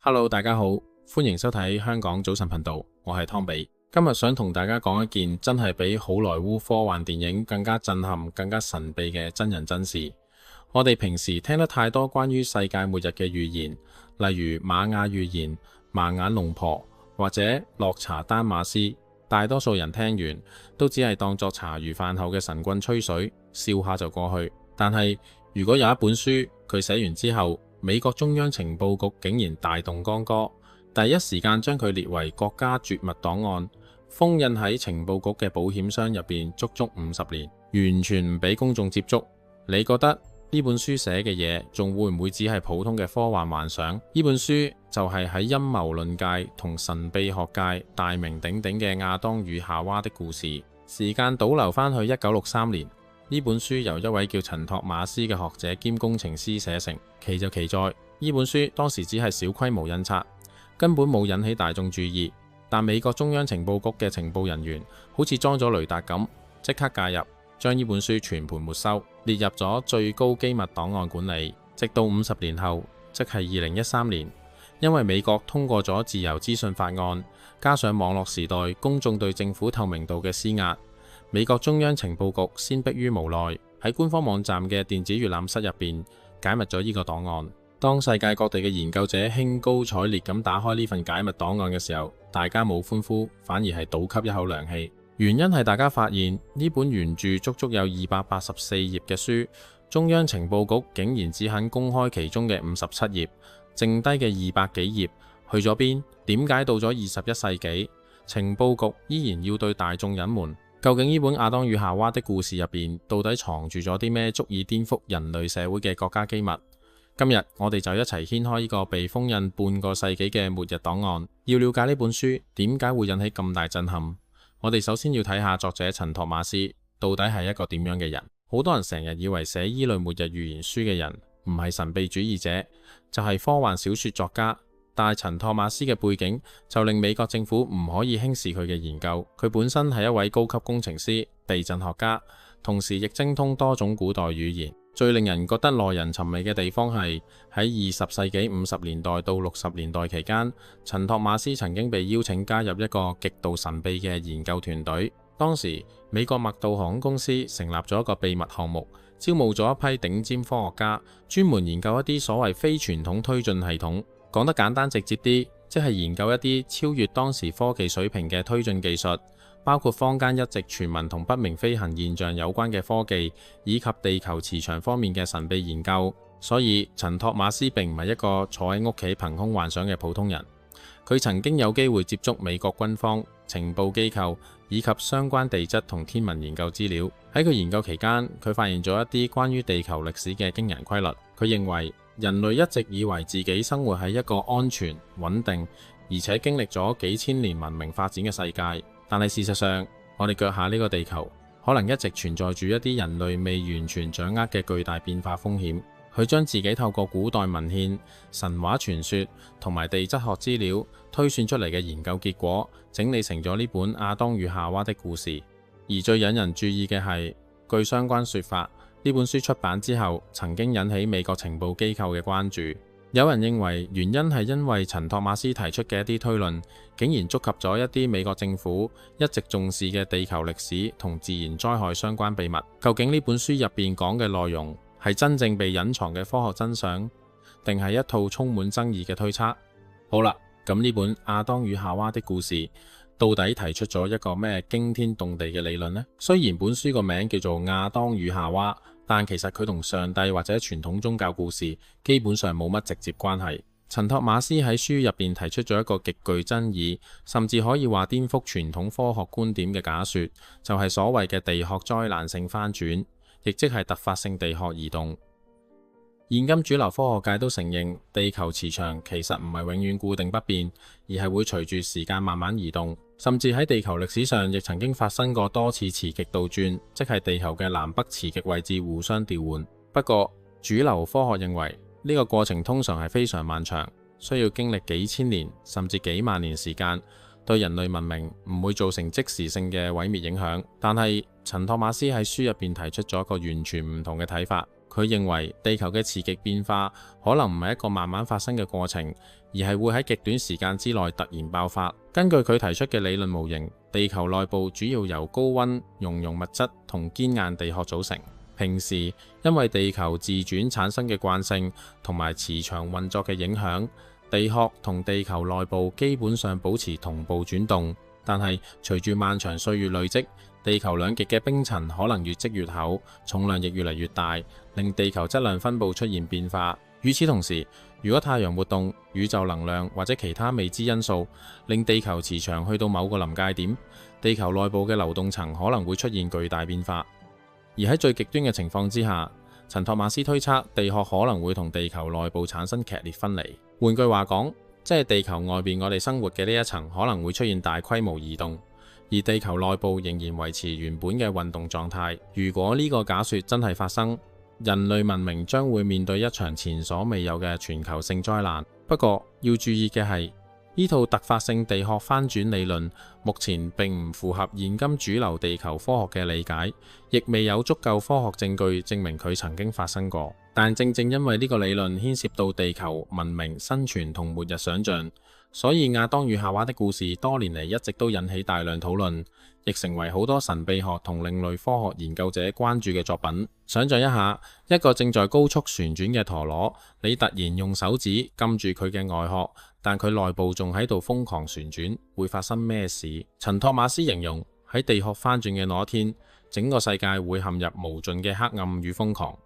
Hello，大家好，歡迎收睇香港早晨頻道，我係湯比。今日想同大家講一件真係比好萊塢科幻電影更加震撼、更加神秘嘅真人真事。我哋平時聽得太多關於世界末日嘅預言，例如瑪雅預言、盲眼龍婆或者洛查丹馬斯，大多數人聽完都只係當作茶餘飯後嘅神棍吹水，笑下就過去。但係如果有一本書，佢寫完之後，美國中央情報局竟然大動干戈，第一時間將佢列為國家絕密檔案，封印喺情報局嘅保險箱入邊足足50年，完全唔俾公眾接觸。你覺得呢本書寫嘅嘢仲會唔會只係普通嘅科幻幻想？呢本書就係喺陰謀論界同神秘學界大名鼎鼎嘅亞當與夏娃的故事。時間倒流返去1963年，呢本書由一位叫陳托馬斯嘅學者兼工程師寫成。奇就奇在呢本書當時只係小規模印刷，根本冇引起大眾注意。但美國中央情報局嘅情報人員好似裝咗雷達咁，即刻介入，將呢本書全盤沒收，列入咗最高機密檔案管理。直到50年後，即係2013年，因為美國通過咗自由資訊法案，加上網絡時代公眾對政府透明度嘅施壓，美國中央情報局先迫於無奈，喺官方網站嘅電子閱覽室入邊解密咗呢個檔案。當世界各地嘅研究者興高采烈咁打開呢份解密檔案嘅時候，大家冇歡呼，反而係倒吸一口涼氣。原因係大家發現呢本原著足足有284頁嘅書，中央情報局竟然只肯公開其中嘅57頁，剩低嘅200幾頁去咗邊？點解到咗21世紀，情報局依然要對大眾隱瞞？究竟呢本亞當與夏娃的故事入邊到底藏住咗啲咩足以顛覆人類社會嘅國家機密？今日我哋就一齊掀開呢個被封印半個世紀嘅末日檔案。要了解呢本書點解會引起咁大震撼，我哋首先要睇下作者陳托馬斯到底係一個點樣嘅人。好多人成日以為寫依類末日預言書嘅人唔係神秘主義者，就係科幻小說作家。但係陳托馬斯嘅背景就令美國政府唔可以輕視佢嘅研究。佢本身係一位高級工程師、地震學家，同時亦精通多種古代語言。最令人覺得耐人尋味嘅地方係喺20世紀50年代到60年代期間，陳托馬斯曾經被邀請加入一個極度神秘嘅研究團隊。當時美國麥道航空公司成立咗一個秘密項目，招募咗一批頂尖科學家，專門研究一啲所謂非傳統推進系統。講得簡單直接啲，即係研究一啲超越當時科技水平嘅推進技術，包括坊間一直傳聞同不明飛行現象有關嘅科技，以及地球磁場方面嘅神秘研究。所以陳托馬斯並唔係一個坐喺屋企憑空幻想嘅普通人。佢曾經有機會接觸美國軍方、情報機構以及相關地質同天文研究資料。喺佢研究期間，佢發現咗一啲關於地球歷史嘅驚人規律。佢認為人類一直以為自己生活喺一個安全、穩定，而且經歷咗幾千年文明發展嘅世界，但係事實上，我哋腳下呢個地球可能一直存在住一啲人類未完全掌握嘅巨大變化風險。佢將自己透過古代文獻、神話傳說同埋地質學資料推算出嚟嘅研究結果，整理成咗呢本《亞當與夏娃的故事》。而最引人注意嘅係，據相關說法，呢本書出版之後，曾經引起美國情報機構嘅關注。有人認為原因係因為陳托馬斯提出嘅一啲推論，竟然觸及咗一啲美國政府一直重視嘅地球歷史同自然災害相關秘密。究竟呢本書入邊講嘅內容係真正被隱藏嘅科學真相，定係一套充滿爭議嘅推測？好啦，咁呢本《亞當與夏娃的故事》到底提出咗一個咩驚天動地嘅理論呢？雖然本書個名叫做《亞當與夏娃》，但其實佢同上帝或者傳統宗教故事基本上冇乜直接關係。陳托馬斯喺書入邊提出咗一個極具爭議，甚至可以話顛覆傳統科學觀點嘅假說，就係所謂嘅地殼災難性翻轉，亦即係突發性地殼移動。現今主流科學界都承認，地球磁場其實唔係永遠固定不變，而係會隨住時間慢慢移動。甚至喺地球歷史上，亦曾經發生過多次磁極倒轉，即係地球嘅南北磁極位置互相調換。不過，主流科學認為呢個過程通常係非常漫長，需要經歷幾千年甚至幾萬年時間，對人類文明唔會造成即時性嘅毀滅影響。但係陳托馬斯喺書入邊提出咗一個完全唔同嘅睇法。佢認為地球嘅磁極變化可能唔係一個慢慢發生嘅過程，而係會喺極短時間之內突然爆發。根據佢提出嘅理論模型，地球內部主要由高溫熔融物質同堅硬地殼組成。平時因為地球自轉產生嘅慣性同埋磁場運作嘅影響，地殼同地球內部基本上保持同步轉動。但係隨住漫長歲月累積，地球兩極嘅冰層可能越積越厚，重量亦越嚟越大，令地球質量分布出現變化。與此同時，如果太陽活動、宇宙能量或者其他未知因素令地球磁場去到某個臨界點，地球內部嘅流動層可能會出現巨大變化。而喺最極端嘅情況之下，陳托馬斯推測地殼可能會同地球內部產生劇烈分離。換句話講，即係地球外邊我哋生活嘅呢一層可能會出現大規模移動，而地球內部仍然維持原本嘅運動狀態。如果呢個假說真係發生，人類文明將會面對一場前所未有嘅全球性災難。不過要注意嘅係，呢套突發性地殼翻轉理論目前並唔符合現今主流地球科學嘅理解，亦未有足夠科學證據證明佢曾經發生過。但正正因為呢個理論牽涉到地球文明生存同末日想像，所以亞當與夏娃的故事多年嚟一直都引起大量討論，亦成為好多神秘學同另類科學研究者關注嘅作品。想像一下，一個正在高速旋轉嘅陀螺，你突然用手指撳住佢嘅外殼，但佢內部仲喺度瘋狂旋轉，會發生咩事？陳托馬斯形容喺地殼翻轉嘅那一天，整個世界會陷入無盡嘅黑暗與瘋狂。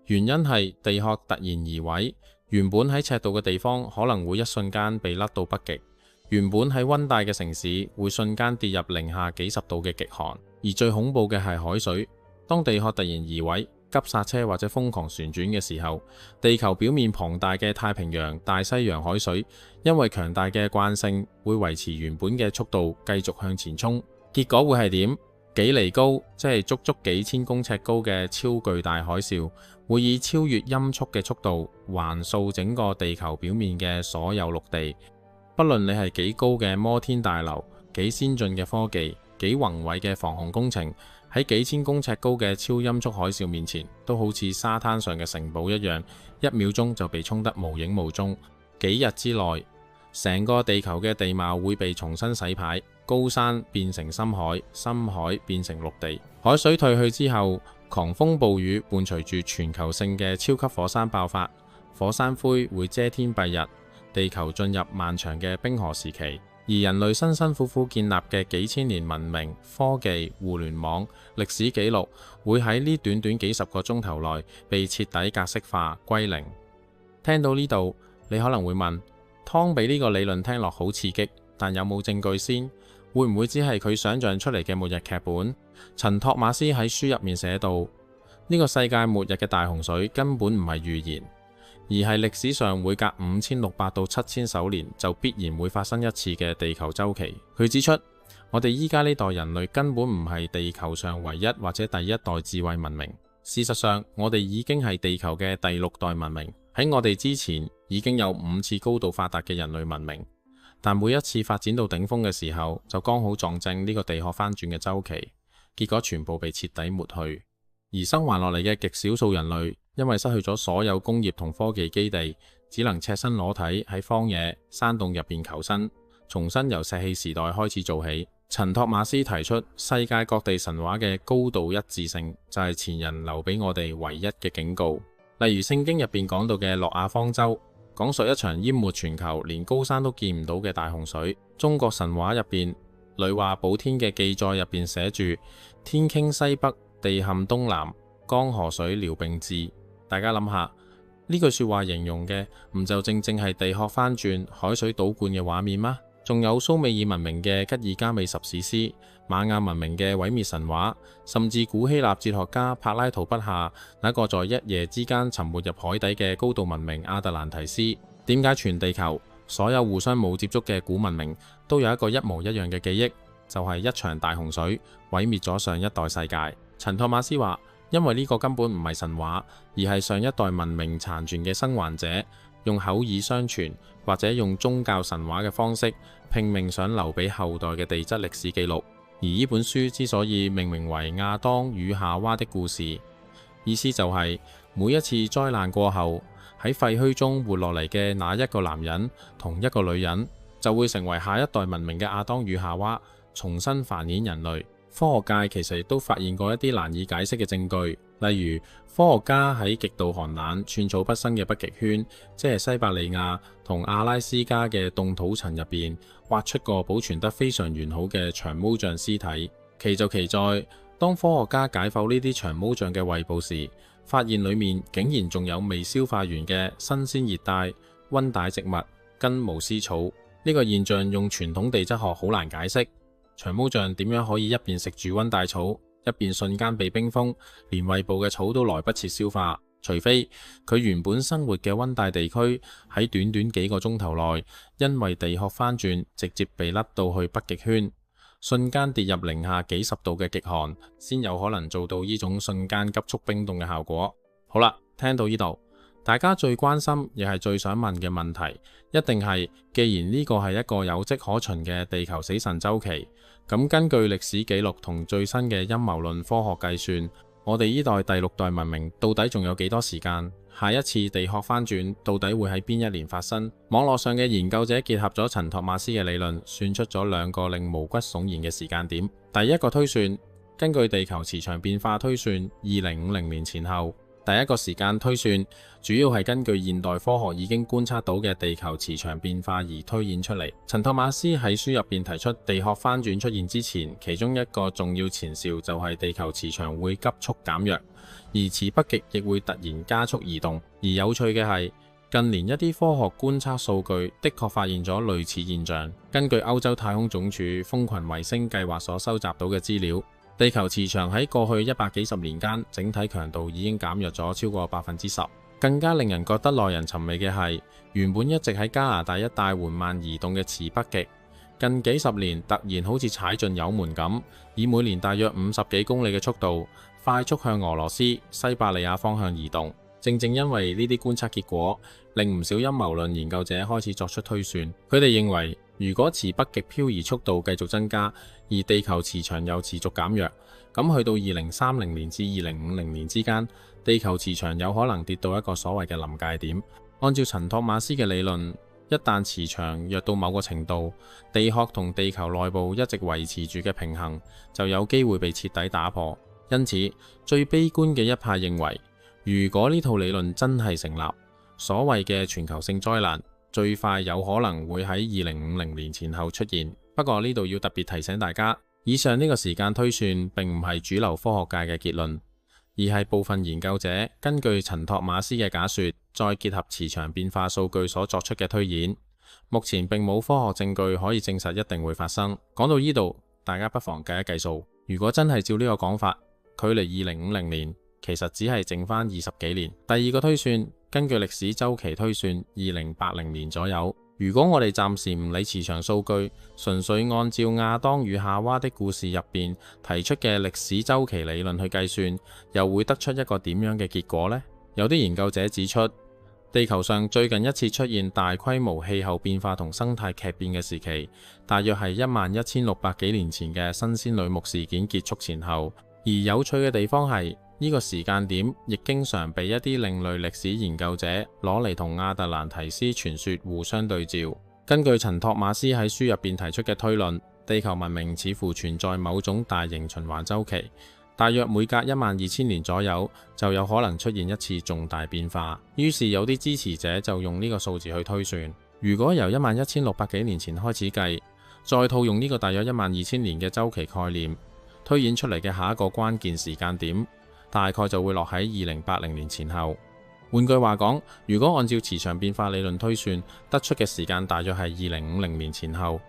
原因係地殼突然移位，原本喺赤道嘅地方可能會一瞬間被甩到北極，原本喺溫帶嘅城市會瞬間跌入零下幾十度嘅極寒。而最恐怖嘅係海水，當地殼突然移位、急剎車或者瘋狂旋轉嘅時候，地球表面龐大嘅太平洋、大西洋海水因為強大嘅慣性會維持原本嘅速度繼續向前衝，結果會係點？幾厘高，即係足足幾千公尺高嘅超巨大海嘯，會以超越音速嘅速度橫掃整個地球表面嘅所有陸地。不論你係幾高嘅摩天大樓、幾先進嘅科技、幾宏偉嘅防洪工程，喺幾千公尺高嘅超音速海嘯面前，都好似沙灘上嘅城堡一樣，一秒鐘就被沖得無影無蹤。幾日之內，成個地球嘅地貌會被重新洗牌，高山變成深海，深海變成陸地。海水退去之後，狂風暴雨伴隨住全球性嘅超級火山爆發，火山灰會遮天蔽日，地球進入漫長嘅冰河時期。而人類辛辛苦苦建立嘅幾千年文明、科技、互聯網、歷史記錄，會喺呢短短幾十個鐘頭內被徹底格式化歸零。聽到呢度，你可能會問：湯比呢個理論聽落好刺激，但有冇證據先？會唔會只係佢想象出嚟嘅末日劇本？陳托馬斯喺書入面寫到，呢個世界末日嘅大洪水根本唔係預言，而係歷史上會隔5600到7000首年就必然會發生一次嘅地球週期。佢指出，我哋依家呢代人類根本唔係地球上唯一或者第一代智慧文明。事實上，我哋已經係地球嘅第6代文明。喺我哋之前已經有5次高度發達嘅人類文明，但每一次發展到頂峰嘅時候，就剛好撞正呢個地殼翻轉嘅週期，結果全部被徹底抹去。而生還落嚟嘅極少數人類，因為失去咗所有工業同科技基地，只能赤身裸體喺荒野山洞入邊求生，重新由石器時代開始做起。陳托馬斯提出，世界各地神話嘅高度一致性，就係前人留俾我哋唯一嘅警告。例如聖經入邊講到嘅諾亞方舟，講述一場淹沒全球、連高山都見唔到嘅大洪水。中國神話入邊女媧補天嘅記載入邊寫住：天傾西北，地陷東南，江河水療並治。大家諗下，呢句說話形容嘅唔就正正係地殼翻轉、海水倒灌嘅畫面嗎？仲有蘇美爾文明嘅吉爾加美什史詩、瑪雅文明嘅毀滅神話，甚至古希臘哲學家柏拉圖筆下那個在一夜之間沉沒入海底嘅高度文明亞特蘭提斯。點解全地球所有互相冇接觸嘅古文明都有一個一模一樣嘅記憶？就係一場大洪水毀滅咗上一代世界。陳托馬斯話，因為呢個根本唔係神話，而係上一代文明殘存嘅生還者用口耳相傳或者用宗教神話嘅方式拼命想留俾後代嘅地質歷史記錄。而呢本書之所以命名為亞當與夏娃的故事，意思就係每一次災難過後，喺廢墟中活落嚟嘅那一個男人同一個女人，就會成為下一代文明嘅亞當與夏娃，重新繁衍人類。科學界其實亦都發現過一啲難以解釋嘅證據，例如科學家喺極度寒冷、寸草不生嘅北極圈，即係西伯利亞同阿拉斯加嘅凍土層入邊，挖出個保存得非常完好嘅長毛象屍體。奇就奇在，當科學家解剖呢啲長毛象嘅胃部時，發現裡面竟然仲有未消化完嘅新鮮熱帶溫帶植物根毛絲草。呢個現象用傳統地質學好難解釋。長毛象點樣可以一邊食住溫帶草，一邊瞬間被冰封，連胃部嘅草都來不切消化？除非佢原本生活嘅溫帶地區喺短短幾個鐘頭內，因為地殼翻轉，直接被甩到去北極圈，瞬間跌入零下幾十度嘅極寒，先有可能做到呢種瞬間急速冰凍嘅效果。好啦，聽到呢度，大家最關心亦係最想問嘅問題，一定係既然呢個係一個有跡可循嘅地球死神週期，咁根據歷史記錄同最新嘅陰謀論科學計算，我哋呢代第6代文明到底仲有幾多時間？下一次地殼翻轉到底會喺邊一年發生？網絡上嘅研究者結合咗陳托馬斯嘅理論，算出咗2個令毛骨悚然嘅時間點。第一個推算，根據地球磁場變化推算，2050年前後。第一個時間推算主要係根據現代科學已經觀察到嘅地球磁場變化而推演出嚟。陳托馬斯喺書入邊提出，地殼翻轉出現之前，其中一個重要前兆就係地球磁場會急速減弱，而磁北極亦會突然加速移動。而有趣嘅係，近年一啲科學觀測數據的確發現咗類似現象。根據歐洲太空總署蜂群衛星計劃所收集到嘅資料，地球磁場喺過去100幾十年間，整體強度已經減弱咗超過10%。更加令人覺得耐人尋味嘅係，原本一直喺加拿大一帶緩慢移動嘅磁北極，近幾十年突然好似踩進油門咁，以每年大約50幾公里嘅速度，快速向俄羅斯、西伯利亞方向移動。正正因為呢啲觀測結果，令唔少陰謀論研究者開始作出推算。佢哋認為，如果磁北極漂移速度繼續增加，而地球磁場又持續減弱，咁去到2030年至2050年之間，地球磁場有可能跌到一個所謂嘅臨界點。按照陳托馬斯嘅理論，一旦磁場弱到某個程度，地殼同地球內部一直維持住嘅平衡就有機會被徹底打破。因此，最悲觀嘅一派認為，如果呢套理論真係成立，所謂嘅全球性災難最快有可能會喺2050年前後出現。不過呢度要特別提醒大家，以上呢個時間推算並唔係主流科學界嘅結論，而係部分研究者根據陳托馬斯嘅假說，再結合磁場變化數據所作出嘅推演。目前並冇科學證據可以證實一定會發生。講到呢度，大家不妨計一計數，如果真係照呢個講法，距離2050年其實只係剩返20幾年。第二個推算，根據歷史週期推算，2080年左右。如果我哋暫時唔理磁場數據，純粹按照亞當與夏娃的故事入邊提出嘅歷史週期理論去計算，又會得出一個點樣嘅結果呢？有啲研究者指出，地球上最近一次出現大規模氣候變化同生態劇變嘅時期，大約係11600幾年前嘅新鮮女木事件結束前後。而有趣嘅地方係，呢個時間點亦經常被一啲另類歷史研究者攞嚟同亞特蘭提斯傳說互相對照。根據陳托馬斯喺書入邊提出嘅推論，地球文明似乎存在某種大型循環週期，大約每隔12000年左右就有可能出現一次重大變化。於是有啲支持者就用呢個數字去推算，如果由11600幾年前開始計，再套用呢個大約12000年嘅週期概念，推演出嚟嘅下一個關鍵時間點，大概就會落喺2080年前後。換句話講，如果按照磁場變化理論推算，得出嘅時間大約係2050年前後；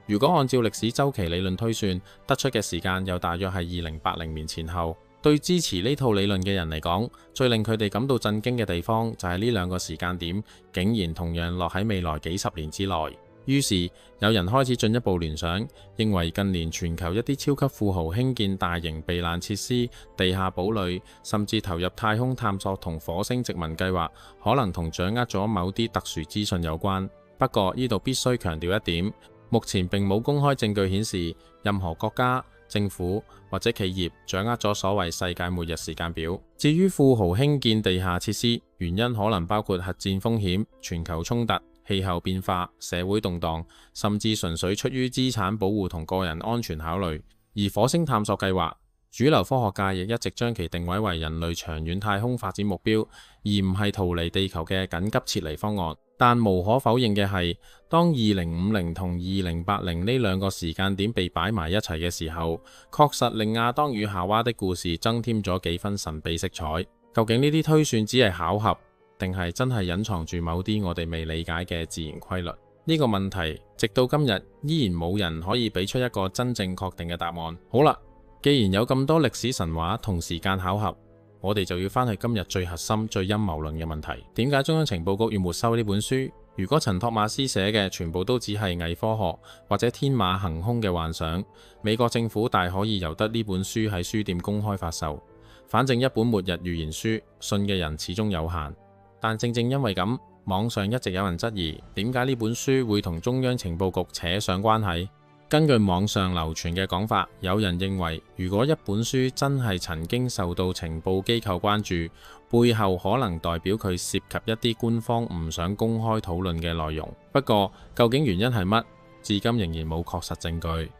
如果按照歷史週期理論推算，得出嘅時間又大約係2080年前後。對支持呢套理論嘅人嚟講，最令佢哋感到震驚嘅地方就係呢兩個時間點竟然同樣落喺未來幾十年之內。於是有人開始進一步聯想，認為近年全球一啲超級富豪興建大型避難設施、地下堡壘，甚至投入太空探索同火星殖民計劃，可能同掌握咗某啲特殊資訊有關。不過呢度必須強調一點，目前並冇公開證據顯示任何國家、政府或者企業掌握咗所謂世界末日時間表。至於富豪興建地下設施，原因可能包括核戰風險、全球衝突、氣候變化、社會動盪，甚至純粹出於資產保護同個人安全考慮。而火星探索計劃，主流科學界亦一直將其定位為人類長遠太空發展目標，而唔係逃離地球嘅緊急撤離方案。但無可否認嘅係，當2050同2080呢兩個時間點被擺埋一齊嘅時候，確實令亞當與夏娃的故事增添咗幾分神秘色彩。究竟呢啲推算只係巧合，定係真係隱藏住某啲我哋未理解嘅自然規律？呢個問題直到今日依然冇人可以俾出一個真正確定嘅答案。好啦，既然有咁多歷史神話同時間巧合，我哋就要翻去今日最核心、最陰謀論嘅問題。點解中央情報局要沒收呢本書？如果陳托馬斯寫嘅全部都只係偽科學或者天馬行空嘅幻想，美國政府大可以由得呢本書喺書店公開發售。反正一本末日預言書，信嘅人始終有限。但正正因為咁，網上一直有人質疑點解呢本書會同中央情報局扯上關係。根據網上流傳嘅講法，有人認為如果一本書真係曾經受到情報機構關注，背後可能代表佢涉及一啲官方唔想公開討論嘅內容。不過究竟原因係乜，至今仍然冇確實證據。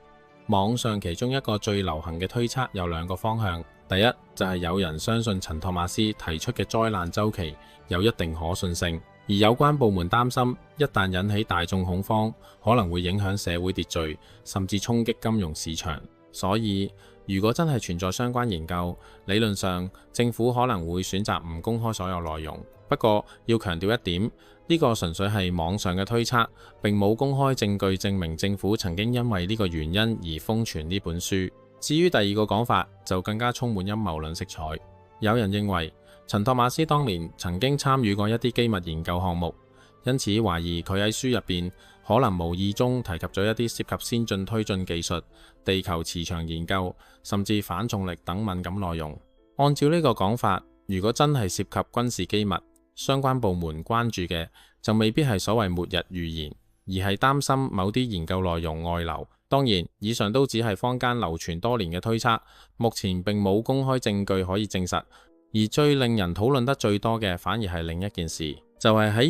網上其中一個最流行嘅推測有兩個方向。第一就係有人相信陳托馬斯提出嘅災難週期有一定可信性，而有關部門擔心一旦引起大眾恐慌，可能會影響社會秩序，甚至衝擊金融市場。所以如果真係存在相關研究，理論上政府可能會選擇唔公開所有內容。不過要強調一點，呢個純粹係網上嘅推測，並冇公開證據證明政府曾經因為呢個原因而封存呢本書。至於第二個講法就更加充滿陰謀論色彩。有人認為陳托馬斯當年曾經參與過一啲機密研究項目，因此懷疑佢喺書入邊可能無意中提及咗一啲涉及先進推進技術、地球磁場研究，甚至反重力等敏感內容。按照呢個講法，如果真係涉及軍事機密，相關部門關注嘅就未必係所謂末日預言，而係擔心某啲研究內容外流。當然，以上都只係坊間流傳多年嘅推測，目前並冇公開證據可以證實。而最令人討論得最多嘅，反而係另一件事，就係喺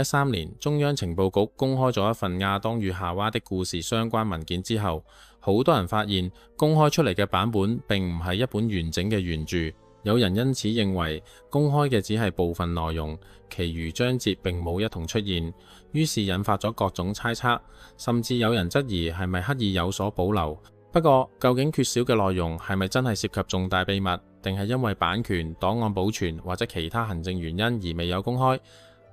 2013年，中央情報局公開咗一份亞當與夏娃的故事相關文件之後，好多人發現公開出嚟嘅版本並唔係一本完整嘅原著。有人因此認為公開嘅只係部分內容，其餘章節並冇一同出現，於是引發咗各種猜測，甚至有人質疑係咪刻意有所保留。不過究竟缺少嘅內容係咪真係涉及重大秘密，定係因為版權、檔案保存或者其他行政原因而未有公開？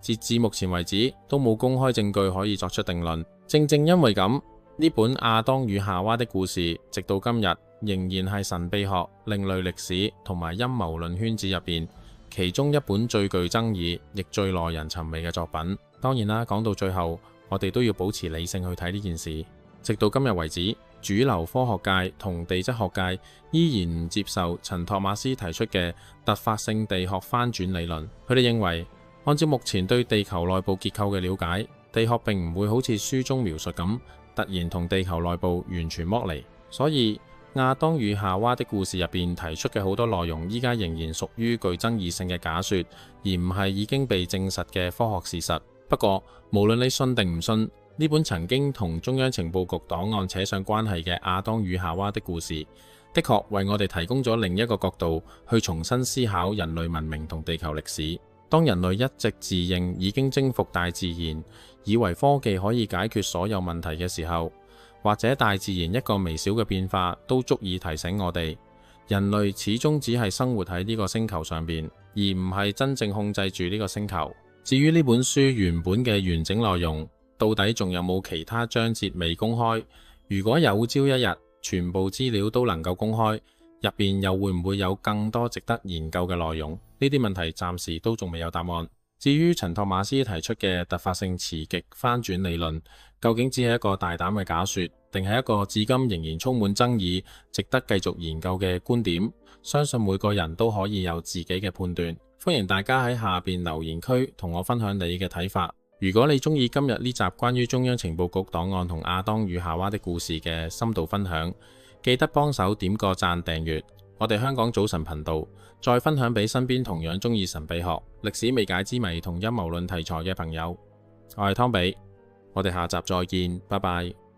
截至目前為止都冇公開證據可以作出定論。正正因為咁，呢本亞當與夏娃的故事直到今日仍然係神秘學、另類歷史同埋陰謀論圈子入邊其中一本最具爭議亦最耐人尋味嘅作品。當然啦，講到最後我哋都要保持理性去睇呢件事。直到今日為止，主流科學界同地質學界依然唔接受陳托馬斯提出嘅突發性地殼翻轉理論。佢哋認為，按照目前對地球內部結構嘅了解，地殼並唔會好似書中描述咁突然同地球內部完全剝離。所以亞當與夏娃的故事入邊提出嘅好多內容，依家仍然屬於具爭議性嘅假說，而唔係已經被證實嘅科學事實。不過無論你信定唔信，呢本曾經同中央情報局檔案扯上關係嘅亞當與夏娃的故事，的確為我哋提供咗另一個角度去重新思考人類文明同地球歷史。當人類一直自認已經征服大自然，以為科技可以解決所有問題嘅時候，或者大自然一個微小嘅變化都足以提醒我哋，人類始終只係生活喺呢個星球上邊，而唔係真正控制住呢個星球。至於呢本書原本嘅完整內容，到底仲有冇其他章節未公開？如果有朝一日全部資料都能夠公開，入邊又會唔會有更多值得研究嘅內容？呢啲問題暫時都仲未有答案。至於陳托馬斯提出嘅突發性磁極翻轉理論，究竟只係一個大膽嘅假說，定係一個至今仍然充滿爭議、值得繼續研究嘅觀點？相信每個人都可以有自己嘅判斷。歡迎大家喺下邊留言區同我分享你嘅睇法。如果你中意今日呢集關於中央情報局檔案同亞當與夏娃的故事嘅深度分享，記得幫手點個讚訂閱我哋香港早晨頻道，再分享俾身邊同樣鍾意神秘學、歷史未解之謎同陰謀論題材嘅朋友。我係湯比，我哋下集再見，拜拜。